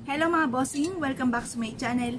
Hello mga bossing, welcome back sa my channel.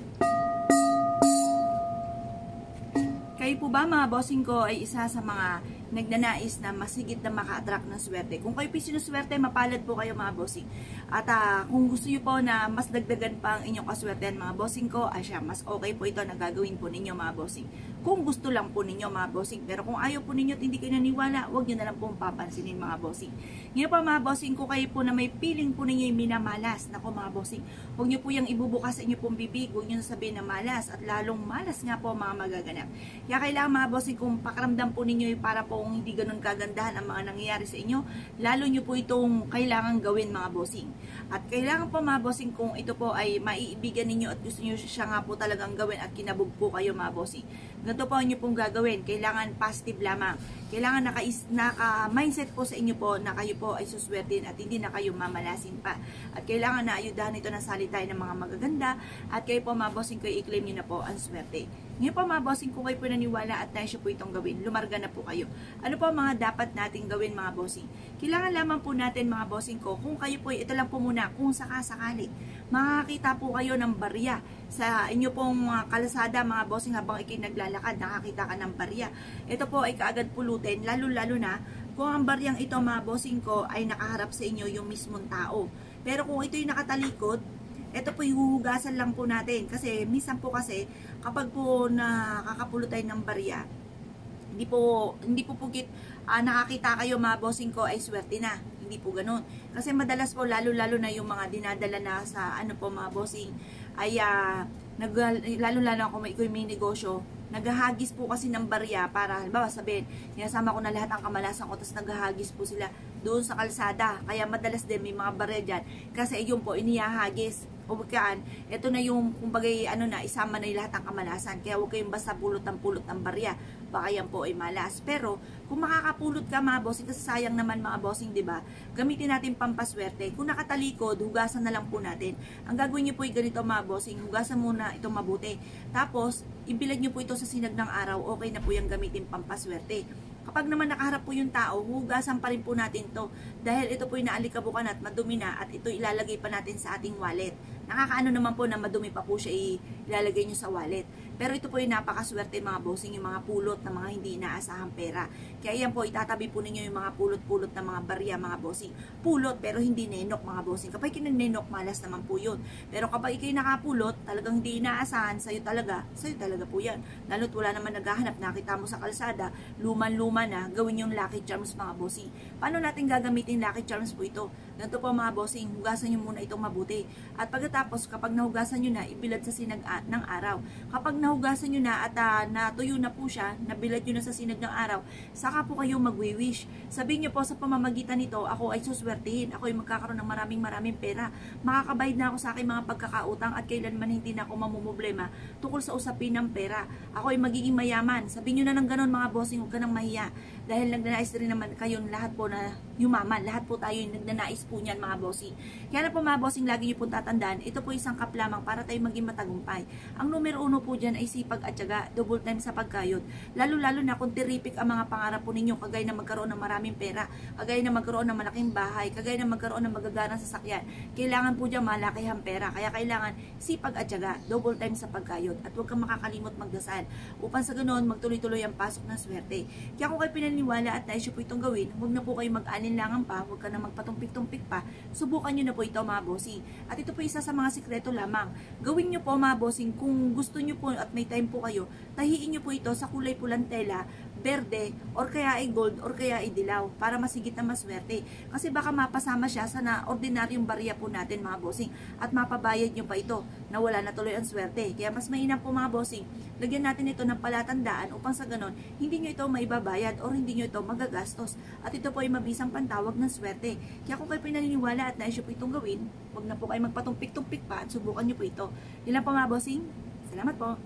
Kayo po ba mga bossing ko ay isa sa mga nagnanais na masigit na maka-attract ng swerte? Kung kayo po sinuswerte, mapalad po kayo mga bossing. At kung gusto nyo po na mas dagdagan pa ang inyong kaswertehan mga bossing ko, mas okay po ito na gagawin po ninyo mga bossing. Kung gusto lang po ninyo mga bossing. Pero kung ayaw po ninyo at hindi kayo naniwala, huwag nyo na lang po papansinin mga bossing. Ngayon po mga bossing ko, kayo po na may feeling po ninyo yung minamalas. Nako mga bossing, huwag nyo po yung ibubukas sa inyo pong bibig, huwag nyo sabihin na malas at lalong malas nga po mga magaganap. Kaya kailangan mga bossing kung pakiramdam po ninyo para po hindi ganun kagandahan ang mga nangyayari sa inyo, lalo nyo po itong kailangan gawin mga bossing. At kailangan po mga bossing kung ito po ay maiibigan ninyo at gusto nyo siya nga po talagang gawin at kinabog po kayo mga bossing. Ganito po nyo pong gagawin. Kailangan positive lamang. Kailangan naka-mindset po sa inyo po na kayo po ay suswertin at hindi na kayo mamalasin pa. At kailangan na ayudahan ito ng salitay ng mga magaganda at kayo po mga bossing ko i-claim nyo na po ang swerte. Ngayon po mga bossing kung kayo po naniwala at tayo po itong gawin, lumarga na po kayo. Ano po mga dapat nating gawin mga bossing? Kailangan lamang po natin mga bossing ko, kung kayo po, ito lang po muna, kung sakasakali, makakita po kayo ng barya sa inyo pong kalasada mga bossing habang ikay naglalakad, nakakita ka ng barya. Ito po ay kaagad pulutin, lalo-lalo na kung ang baryang ito mga bossing ko ay nakaharap sa inyo yung mismong tao. Pero kung ito'y nakatalikod, ito po huhugasan lang po natin. Kasi minsan po kasi kapag po nakakapulot tayo ng barya, hindi po pugit nakakita kayo mga bossing ko ay swerte na. Hindi po ganun. Kasi madalas po lalo-lalo na yung mga dinadala na sa ano po mga bossing ay lalo-lalo kung may negosyo, naghahagis po kasi ng barya para, halimbawa sabihin, sinasama ko na lahat ng kamalasan ko, tapos naghahagis po sila doon sa kalsada. Kaya madalas din may mga barya dyan. Kasi yun po, inihahagis. O bukyan, ito na yung, kumbaga, isama na yung lahat ng kamalasan. Kaya huwag kayong basta pulot ng barya. Baka yan po ay malas. Pero, kung makakapulot ka mga bossing, kasi sayang naman mga bossing, di ba? Gamitin natin pampaswerte. Kung nakatalikod, hugasan na lang po natin. Ang gagawin nyo po ay ganito mga bossing, hugasan muna ito mabuti. Tapos, ibilad nyo po ito sa sinag ng araw, okay na po yung gamitin pampaswerte. Kapag naman nakaharap po yung tao, hugasan pa rin po natin to dahil ito po yung naalikabukan at madumi na at ito ilalagay pa natin sa ating wallet. Nakakaano naman po na madumi pa po siya ilalagay nyo sa wallet. Pero ito po yung napakaswerte mga bossing, yung mga pulot na mga hindi inaasahang pera. Kaya yan po, itatabi po ninyo yung mga pulot-pulot na mga barya mga bossing. Pulot pero hindi nenok mga bossing. Kapag kinanenok, malas naman po yun. Pero kapag ikay nakapulot, talagang hindi inaasahan, sa'yo talaga po yan. Lalo't wala naman naghahanap, nakita mo sa kalsada, luman-luma na, gawin yung lucky charms mga bossing. Paano natin gagamitin lucky charms po ito? Ganito po mga bossing, hugasan nyo muna itong mabuti. At pagkatapos, kapag nahugasan nyo na, ibilad sa sinag ng araw. Kapag nahugasan nyo na at natuyo na po siya, nabilad nyo na sa sinag ng araw, saka po kayo magwi-wish. Sabihin nyo po sa pamamagitan nito, ako ay suswertihin, ako ay magkakaroon ng maraming pera, makakabayad na ako sa aking mga pagkakautang at kailanman hindi na ako mamumblema tungkol sa usapin ng pera. Ako ay magiging mayaman. Sabihin nyo na ng ganon mga bossing, huwag ka nang mahiya. Dahil nagnanais rin naman kayong lahat po na yumaman, lahat po tayo yung nagnanais po niyan mga bossing. Kaya na po mga bossing, lagi nyo pong tatandaan, ito po isang kap lamang para tayo maging matagumpay. Ang numero 1 po dyan ay sipag at tiyaga, double time sa pagkayod. Lalo-lalo na kung terrific ang mga pangarap po ninyo, kagaya na magkaroon ng maraming pera, kagaya na magkaroon ng malaking bahay, kagaya na magkaroon ng magagarang sasakyan. Kailangan po dyan malakihang pera. Kaya kailangan sipag at tiyaga, double time sa pagkayod. At huwag kang makakalimot magdasal upang sa ganoon magtuloy-tuloy ang pasok ng swerte. Kaya kung kayo pinaniwala at naisyo po itong gawin, huwag na po kayo mag-alinlangan pa, huwag ka na magpatumpik-tumpik pa, subukan nyo na po ito mga bossing. At ito po isa sa mga sikreto lamang. Gawin nyo po mga bossing, kung gusto nyo po at may time po kayo, tahiin nyo po ito sa kulay pulang tela, berde, or kaya ay gold, or kaya ay dilaw, para masigit na maswerte. Kasi baka mapasama siya sa ordinaryong barya po natin mga bossing, at mapabayad nyo pa ito, na wala na tuloy ang swerte. Kaya mas mainam po mga bossing, lagyan natin ito ng palatandaan upang sa ganon, hindi nyo ito maibabayad or hindi nyo ito magagastos. At ito po ay mabisang pantawag ng swerte. Kaya kung kayo pinaniniwala at naisyo po itong gawin, huwag na po kayo magpatumpik-tumpik pa at subukan nyo po ito. Yun lang po mga bossing. Salamat po.